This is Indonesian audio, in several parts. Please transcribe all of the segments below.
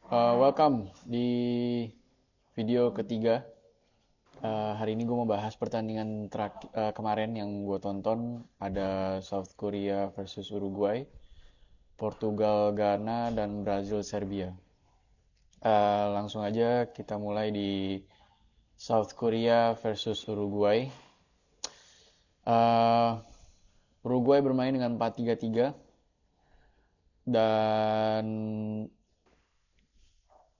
Welcome di video ketiga. Hari ini gue mau bahas pertandingan kemarin yang gue tonton. Ada South Korea versus Uruguay, Portugal, Ghana, dan Brazil, Serbia. Langsung aja kita mulai di South Korea versus Uruguay. Eh, Uruguay bermain dengan 4-3-3 dan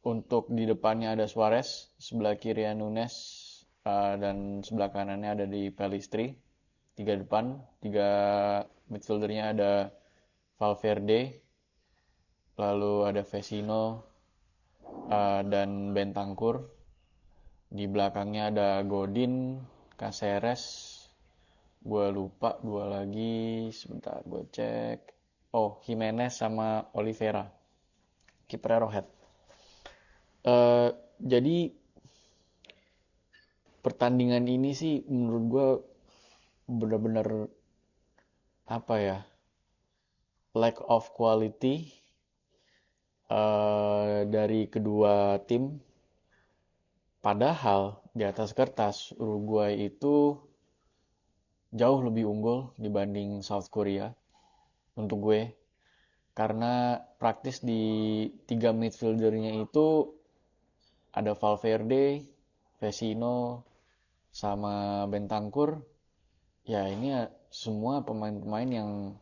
untuk di depannya ada Suarez, sebelah kiri Nunes, dan sebelah kanannya ada di Pelistri. Tiga depan, tiga midfieldernya ada Valverde, lalu ada Vecino, dan Bentancur. Di belakangnya ada Godin, Caceres, gue lupa dua lagi, sebentar gue cek. Oh, Jimenez sama Oliveira, kiper Arrowhead. Eh, jadi pertandingan ini sih menurut gue benar-benar apa ya, lack of quality dari kedua tim. Padahal di atas kertas Uruguay itu jauh lebih unggul dibanding South Korea untuk gue, karena praktis di tiga midfieldernya itu ada Valverde, Vecino, sama Bentancur. Ya ini ya semua pemain-pemain yang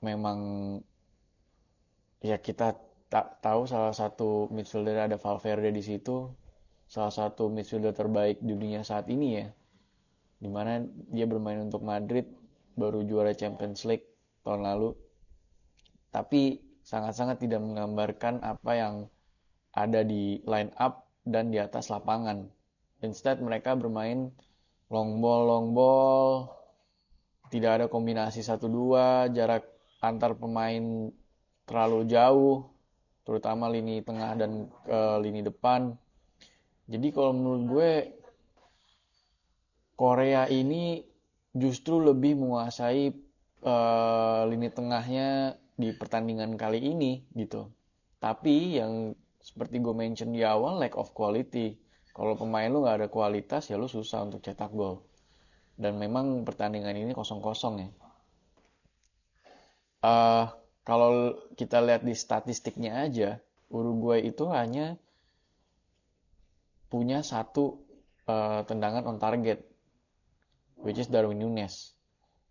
memang, ya kita tak tahu salah satu midfielder ada Valverde di situ, salah satu midfielder terbaik di dunia saat ini ya, dimana dia bermain untuk Madrid, baru juara Champions League tahun lalu, tapi sangat-sangat tidak menggambarkan apa yang ada di line up dan di atas lapangan. Instead mereka bermain long ball, tidak ada kombinasi satu dua, jarak antar pemain terlalu jauh, terutama lini tengah dan lini depan. Jadi kalau menurut gue Korea ini justru lebih menguasai lini tengahnya di pertandingan kali ini gitu. Tapi yang seperti gue mention di awal, lack of quality. Kalau pemain lu nggak ada kualitas ya lu susah untuk cetak gol. Dan memang pertandingan ini kosong-kosong ya. Eh Kalau kita lihat di statistiknya aja, Uruguay itu hanya punya satu tendangan on target, which is Darwin Nunes.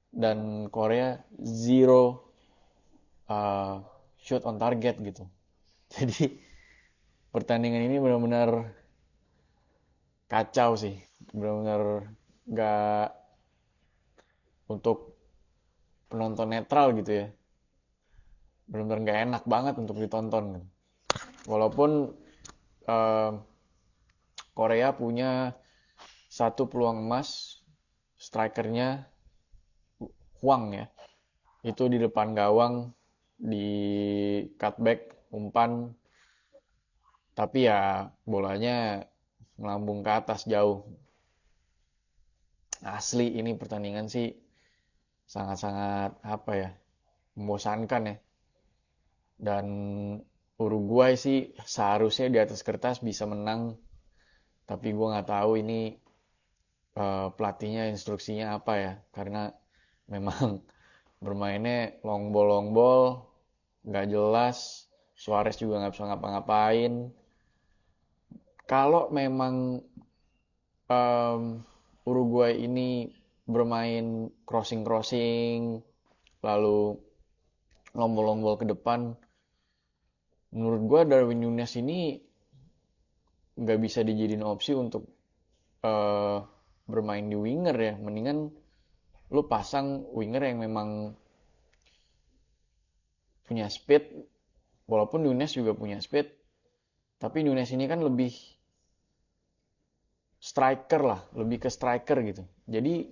Dan Korea zero shoot on target gitu. Jadi pertandingan ini benar-benar kacau sih, benar-benar nggak, untuk penonton netral gitu ya, benar-benar nggak enak banget untuk ditonton gitu. Walaupun eh, Korea punya satu peluang emas, strikernya Huang ya, itu di depan gawang, di cutback umpan, tapi ya bolanya melambung ke atas jauh. Asli ini pertandingan sih sangat-sangat apa ya, membosankan ya. Dan Uruguay sih seharusnya di atas kertas bisa menang, tapi gue nggak tahu ini pelatihnya instruksinya apa ya, karena memang bermainnya long ball, nggak jelas. Suarez juga nggak bisa ngapa-ngapain. Kalau memang em, Uruguay ini bermain crossing lalu long ball ke depan, menurut gue Darwin Nunes ini nggak bisa dijadiin opsi untuk eh, bermain di winger ya. Mendingan lu pasang winger yang memang punya speed, walaupun Nunes juga punya speed, tapi Nunes ini kan lebih striker lah, lebih ke striker gitu. Jadi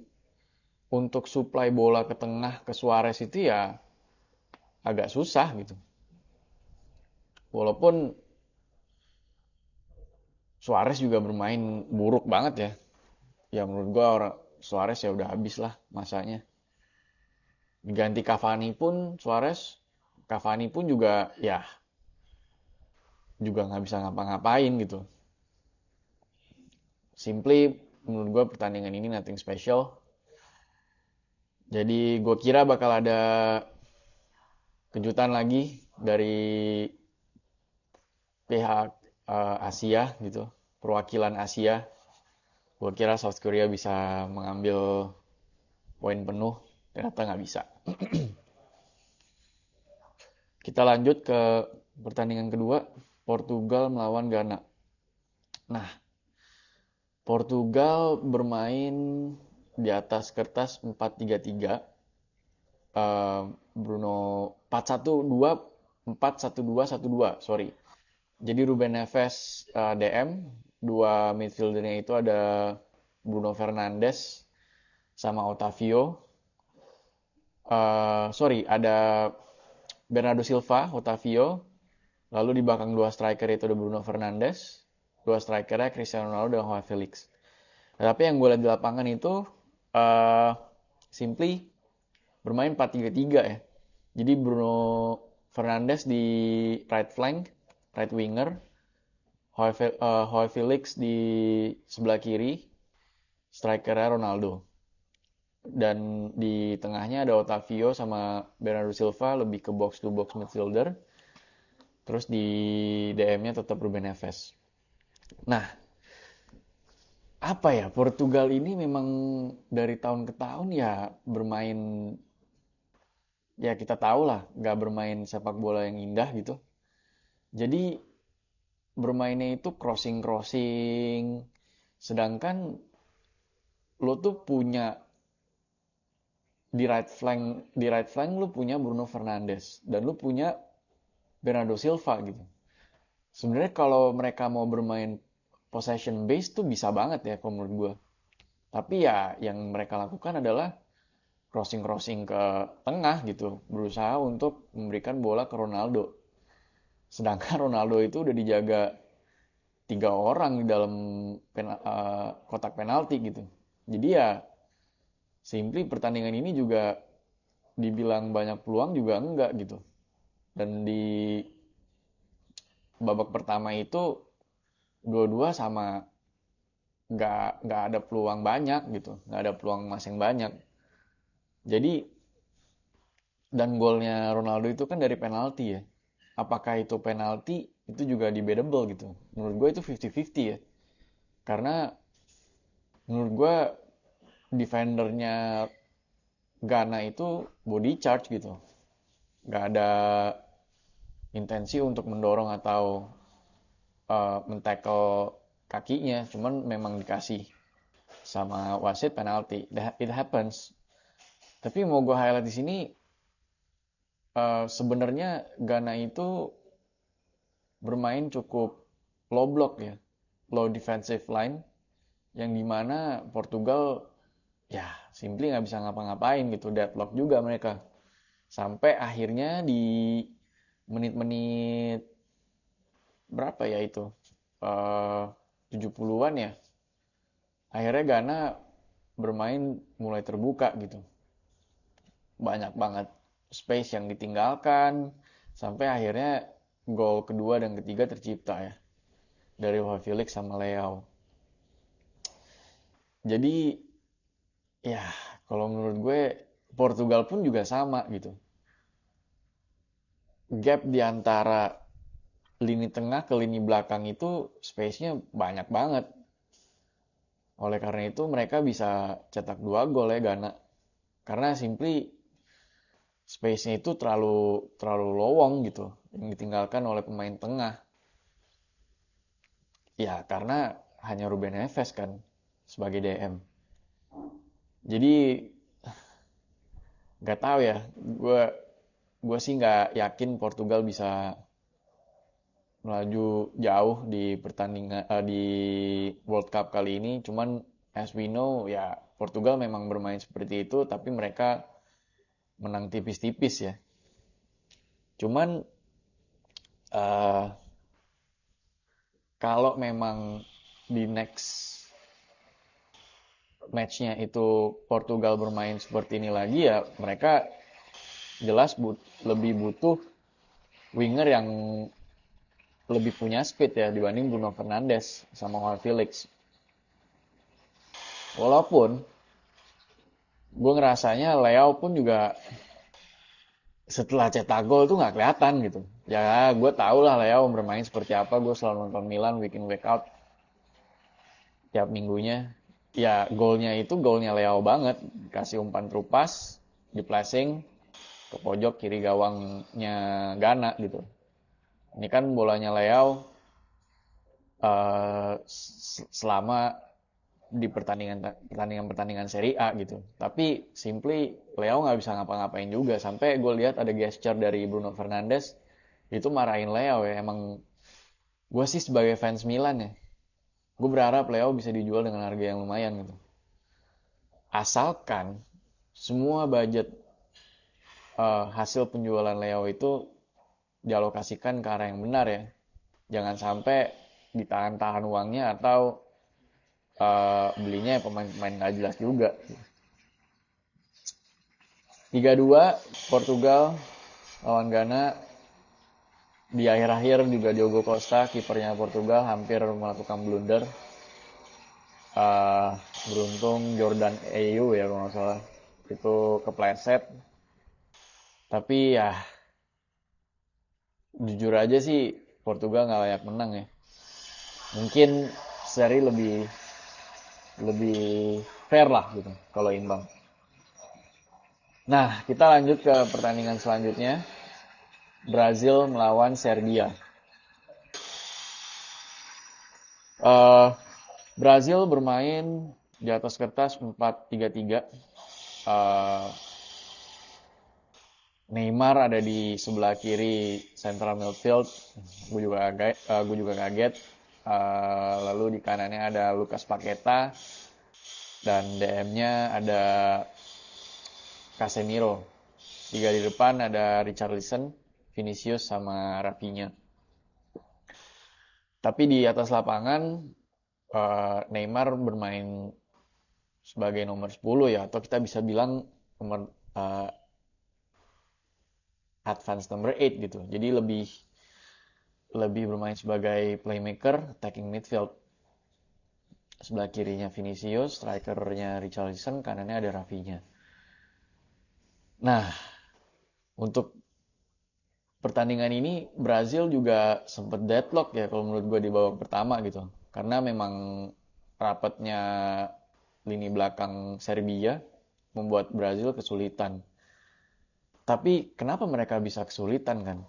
untuk supply bola ke tengah ke Suarez itu ya agak susah gitu. Walaupun Suarez juga bermain buruk banget ya. Ya menurut gua orang Suarez ya udah habis lah masanya. Diganti Cavani pun Suarez, Cavani pun juga ya juga nggak bisa ngapa-ngapain gitu. Simply menurut gue pertandingan ini nothing special. Jadi gue kira bakal ada kejutan lagi dari pihak Asia gitu, perwakilan Asia. Gue kira South Korea bisa mengambil poin penuh, ternyata nggak bisa. Kita lanjut ke pertandingan kedua, Portugal melawan Ghana. Nah, Portugal bermain di atas kertas 4-3-3. Bruno 4-1-2, 4-1-2-1-2, sorry. Jadi Ruben Neves DM, dua midfieldernya itu ada Bruno Fernandes sama Otavio. Sorry, ada Bernardo Silva, Otavio. Lalu di belakang dua striker itu ada Bruno Fernandes. Dua strikernya Cristiano Ronaldo dan Joao Felix. Nah, tapi yang gue lihat di lapangan itu simply bermain 4-3-3 ya. Jadi Bruno Fernandes di right flank, right winger. Joao Felix di sebelah kiri, strikernya Ronaldo. Dan di tengahnya ada Otavio sama Bernardo Silva lebih ke box to box midfielder. Terus di DM-nya tetap Ruben Neves. Nah, apa ya, Portugal ini memang dari tahun ke tahun ya bermain, ya kita tahu lah, nggak bermain sepak bola yang indah gitu. Jadi bermainnya itu crossing-crossing. Sedangkan lo tuh punya di right flank lu punya Bruno Fernandes dan lu punya Bernardo Silva gitu. Sebenarnya kalau mereka mau bermain possession base tuh bisa banget ya kalau menurut gue. Tapi ya yang mereka lakukan adalah crossing-crossing ke tengah gitu, berusaha untuk memberikan bola ke Ronaldo. Sedangkan Ronaldo itu udah dijaga 3 orang di dalam kotak penalti gitu. Jadi ya simply pertandingan ini juga dibilang banyak peluang juga enggak gitu. Dan di babak pertama itu dua-dua sama, nggak ada peluang banyak gitu, nggak ada peluang emas yang banyak. Jadi dan golnya Ronaldo itu kan dari penalti ya. Apakah itu penalti itu juga debatable gitu. Menurut gue itu 50-50 ya. Karena menurut gue defendernya Ghana itu body charge gitu. Nggak ada intensi untuk mendorong atau men-tackle kakinya, cuman memang dikasih sama wasit penalti. It happens. Tapi mau gue highlight di sini, sebenarnya Ghana itu bermain cukup low block ya, low defensive line, yang dimana Portugal ya simply nggak bisa ngapa-ngapain gitu, deadlock juga mereka. Sampai akhirnya di menit-menit berapa ya itu, 70-an ya, akhirnya Ghana bermain mulai terbuka gitu. Banyak banget space yang ditinggalkan sampai akhirnya gol kedua dan ketiga tercipta ya dari Joao Felix sama Leao. Jadi ya kalau menurut gue Portugal pun juga sama gitu. Gap di antara lini tengah ke lini belakang itu space-nya banyak banget. Oleh karena itu mereka bisa cetak 2 gol ya Ghana. Karena simply space-nya itu terlalu terlalu lowong gitu yang ditinggalkan oleh pemain tengah. Ya karena hanya Ruben Neves kan sebagai DM. Jadi nggak tahu ya, gue sih nggak yakin Portugal bisa melaju jauh di pertandingan di World Cup kali ini. Cuman as we know ya Portugal memang bermain seperti itu, tapi mereka menang tipis-tipis ya. Cuman uh, kalau memang di next matchnya itu Portugal bermain seperti ini lagi ya mereka jelas lebih butuh winger yang lebih punya speed ya dibanding Bruno Fernandes sama Joao Felix. Walaupun gue ngerasanya Leo pun juga setelah cetak gol tuh nggak kelihatan gitu. Ya gue tau lah Leo bermain seperti apa. Gue selalu nonton Milan week in week out tiap minggunya. Ya golnya itu golnya Leo banget. Kasih umpan terupas, di flashing ke pojok kiri gawangnya Ghana gitu. Ini kan bolanya Leo selama di pertandingan Serie A gitu. Tapi simply Leo nggak bisa ngapa-ngapain juga. Sampai gue lihat ada gesture dari Bruno Fernandes itu marahin Leo ya. Emang gue sih sebagai fans Milan ya, gue berharap Leo bisa dijual dengan harga yang lumayan gitu. Asalkan semua budget hasil penjualan Leo itu dialokasikan ke arah yang benar ya. Jangan sampai ditahan-tahan uangnya atau belinya pemain-pemain gak jelas juga. 3-2 Portugal lawan Ghana. Di akhir-akhir juga Diogo Costa, kipernya Portugal, hampir melakukan blunder. Beruntung Jordan Ayew ya kalau nggak salah itu kepleset. Tapi ya jujur aja sih Portugal nggak layak menang ya. Mungkin seri lebih lebih fair lah gitu kalau imbang. Nah, kita lanjut ke pertandingan selanjutnya. Brazil melawan Serbia. Brazil bermain di atas kertas 4-3-3. Neymar ada di sebelah kiri central midfield. Gue juga kaget. Lalu di kanannya ada Lucas Paqueta dan DM-nya ada Casemiro. 3 di depan ada Richarlison, Vinicius sama Rafinha. Tapi di atas lapangan Neymar bermain sebagai nomor 10 ya, atau kita bisa bilang nomor advance number 8 gitu. Jadi lebih bermain sebagai playmaker, attacking midfield. Sebelah kirinya Vinicius, strikernya Richarlison, kanannya ada Rafinha. Nah, untuk pertandingan ini Brazil juga sempat deadlock ya kalau menurut gue di babak pertama gitu. Karena memang rapatnya lini belakang Serbia membuat Brazil kesulitan. Tapi kenapa mereka bisa kesulitan kan?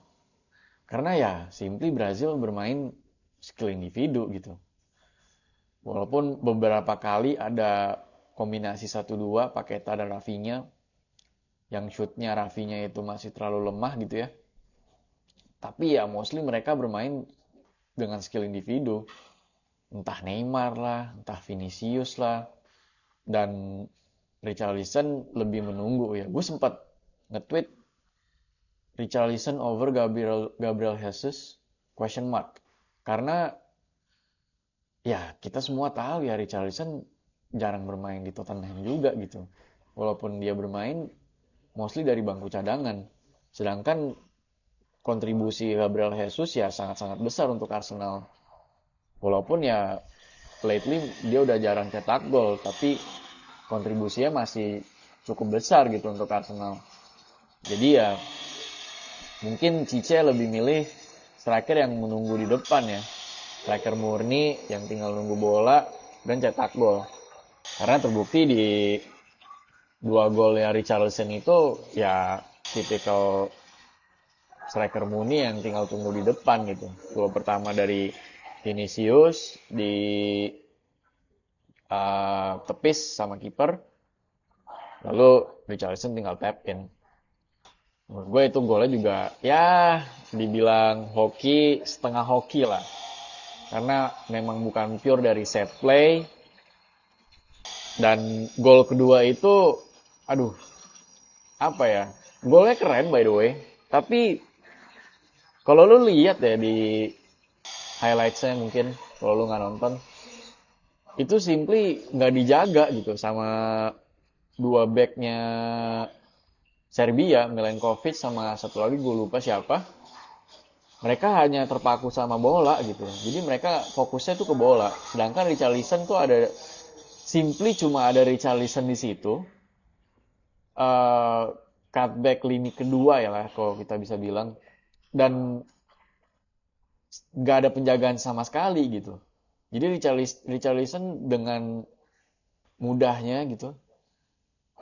Karena ya simply Brazil bermain skill individu gitu. Walaupun beberapa kali ada kombinasi 1-2 Paqueta dan Rafinha yang shootnya Rafinha itu masih terlalu lemah gitu ya. Tapi ya mostly mereka bermain dengan skill individu. Entah Neymar lah, entah Vinicius lah. Dan Richarlison lebih menunggu ya. Gue sempat nge-tweet Richarlison over Gabriel Jesus question mark. Karena ya kita semua tahu ya Richarlison jarang bermain di Tottenham juga gitu. Walaupun dia bermain mostly dari bangku cadangan. Sedangkan kontribusi Gabriel Jesus ya sangat-sangat besar untuk Arsenal. Walaupun ya lately dia udah jarang cetak gol, tapi kontribusinya masih cukup besar gitu untuk Arsenal. Jadi ya mungkin Cice lebih milih striker yang menunggu di depan ya. Striker murni yang tinggal nunggu bola dan cetak gol. Karena terbukti di 2 gol ya Richarlison itu ya tipikal striker murni yang tinggal tunggu di depan gitu. Gol pertama dari Vinicius di tepis sama kiper, lalu Richarlison tinggal tap in. Menurut gue itu golnya juga ya dibilang hoki, setengah hoki lah. Karena memang bukan pure dari set play. Dan gol kedua itu, aduh, apa ya? Golnya keren by the way. Tapi kalau lu lihat ya di highlightsnya mungkin, kalau lu nggak nonton, itu simply nggak dijaga gitu sama dua backnya Serbia, Milenkovic sama satu lagi gue lupa siapa. mereka hanya terpaku sama bola gitu. Jadi mereka fokusnya tuh ke bola. Sedangkan Richarlison tuh ada simply cuma ada Richarlison di situ. eh Cutback lini kedua ya lah kalau kita bisa bilang, dan nggak ada penjagaan sama sekali gitu. Jadi Richarlison dengan mudahnya gitu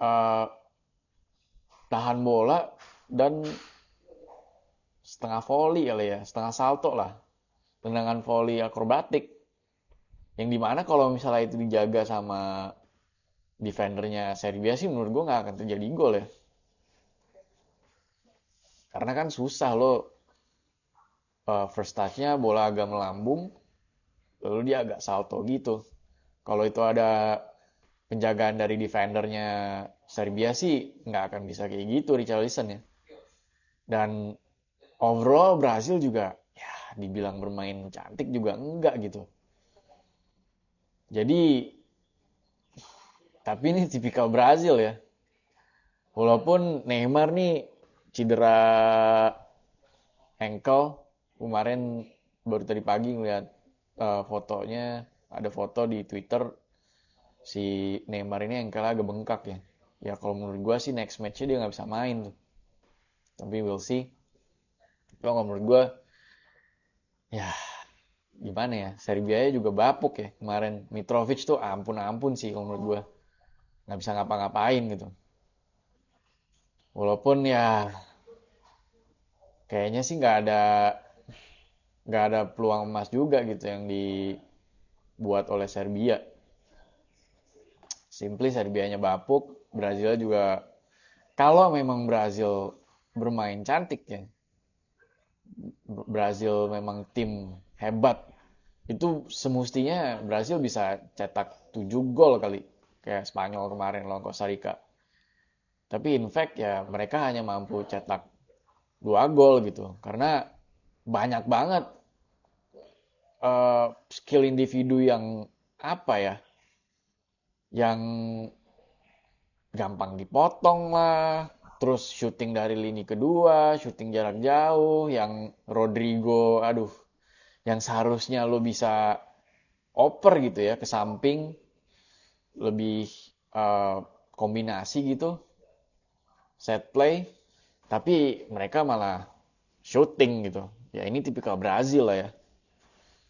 eh tahan bola dan setengah volley kali ya, setengah salto lah, tendangan volley akrobatik, yang dimana kalau misalnya itu dijaga sama defendernya Serbia sih menurut gue nggak akan terjadi gol ya, karena kan susah lo first touchnya bola agak melambung lalu dia agak salto gitu. Kalau itu ada penjagaan dari defendernya Serbia sih nggak akan bisa kayak gitu Richarlison ya. Dan overall Brazil juga ya dibilang bermain cantik juga enggak gitu. Jadi tapi ini tipikal Brazil ya. Walaupun Neymar nih cedera ankle kemarin, baru tadi pagi ngeliat fotonya, ada foto di Twitter si Neymar ini ankle agak bengkak ya. Ya kalau menurut gua sih next matchnya dia nggak bisa main tuh. Tapi we'll see. Kalau menurut gua ya gimana ya, Serbia juga bapuk ya kemarin. Mitrovic tuh ampun-ampun sih kalau menurut gua, nggak bisa ngapa-ngapain gitu. Walaupun ya kayaknya sih nggak ada peluang emas juga gitu yang dibuat oleh Serbia. Simply Serbianya bapuk, Brazil juga kalau memang Brazil bermain cantik ya, Brazil memang tim hebat, itu semestinya Brazil bisa cetak 7 gol kali kayak Spanyol kemarin lawan Costa Rica. Tapi in fact ya mereka hanya mampu cetak 2 gol gitu karena banyak banget skill individu yang apa ya, yang gampang dipotong lah, terus shooting dari lini kedua, shooting jarak jauh, yang Rodrigo, aduh, yang seharusnya lo bisa oper gitu ya ke samping, lebih eh, kombinasi gitu, set play, tapi mereka malah shooting gitu. Ya ini tipikal Brazil lah ya,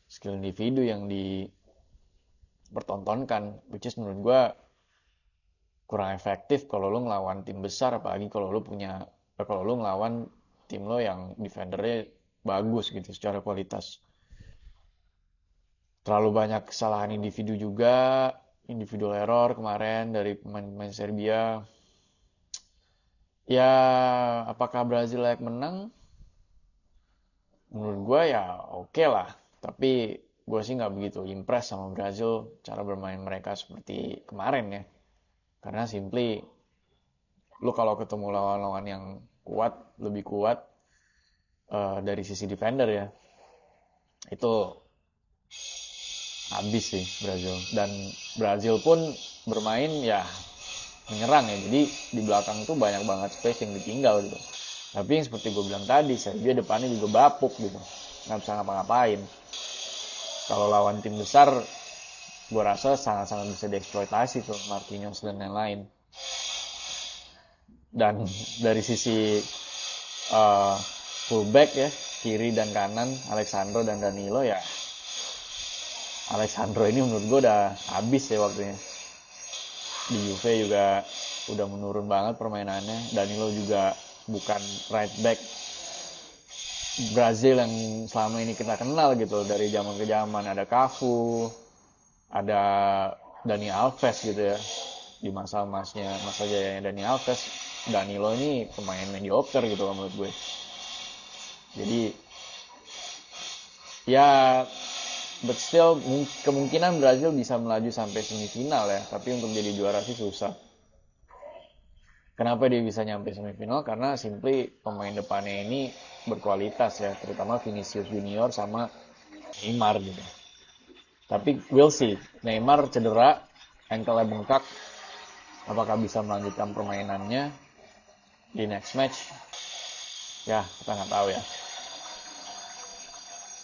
skill individu yang dipertontonkan, which is menurut gua kurang efektif kalau lo ngelawan tim besar, apalagi kalau lo ngelawan tim lo yang defendernya bagus gitu secara kualitas. Terlalu banyak kesalahan individu juga, individual error kemarin dari pemain-pemain Serbia. Ya, apakah Brazil layak menang? Menurut gue ya oke lah. Tapi gue sih nggak begitu impress sama Brazil cara bermain mereka seperti kemarin ya. Karena simply lu kalau ketemu lawan-lawan yang kuat, lebih kuat dari sisi defender ya, itu habis sih Brazil. Dan Brazil pun bermain ya menyerang ya, jadi di belakang tuh banyak banget space yang ditinggal gitu. Tapi yang seperti gue bilang tadi, Serbia depannya juga bapuk gitu, nggak bisa ngapa-ngapain. Kalau lawan tim besar, gue rasa sangat-sangat bisa dieksploitasi tuh Marquinhos dan lain-lain. Dan dari sisi uh, fullback ya, kiri dan kanan, Alexandro dan Danilo ya, Alexandro ini menurut gue udah habis ya waktunya. Di Juve juga udah menurun banget permainannya. Danilo juga bukan right back Brazil yang selama ini kita kenal gitu dari zaman ke zaman. Ada Cafu, ada Dani Alves gitu ya. Di masa jayanya Dani Alves, Danilo ini pemain mediocre gitu menurut gue. Jadi ya but still kemungkinan Brazil bisa melaju sampai semifinal ya, tapi untuk jadi juara sih susah. Kenapa dia bisa nyampe semifinal? Karena simply pemain depannya ini berkualitas ya, terutama Vinicius Junior sama Neymar gitu. Tapi we'll see. Neymar cedera, ankle bengkak. Apakah bisa melanjutkan permainannya di next match? Ya, kita nggak tahu ya.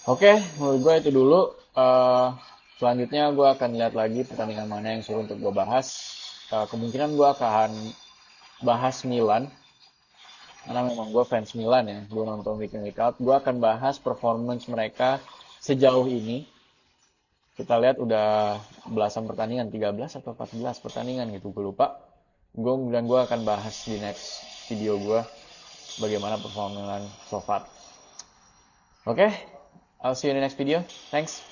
Oke, menurut gue itu dulu. Eh, Selanjutnya gue akan lihat lagi pertandingan mana yang seru untuk gue bahas. Kemungkinan gue akan bahas Milan, karena memang gue fans Milan ya. Gue nonton week in week out. Gue akan bahas performance mereka sejauh ini. Kita lihat udah belasan pertandingan, 13 atau 14 pertandingan gitu, gue lupa. Gue akan bahas di next video gue bagaimana performa Milan so far. Oke, I'll see you in the next video. Thanks.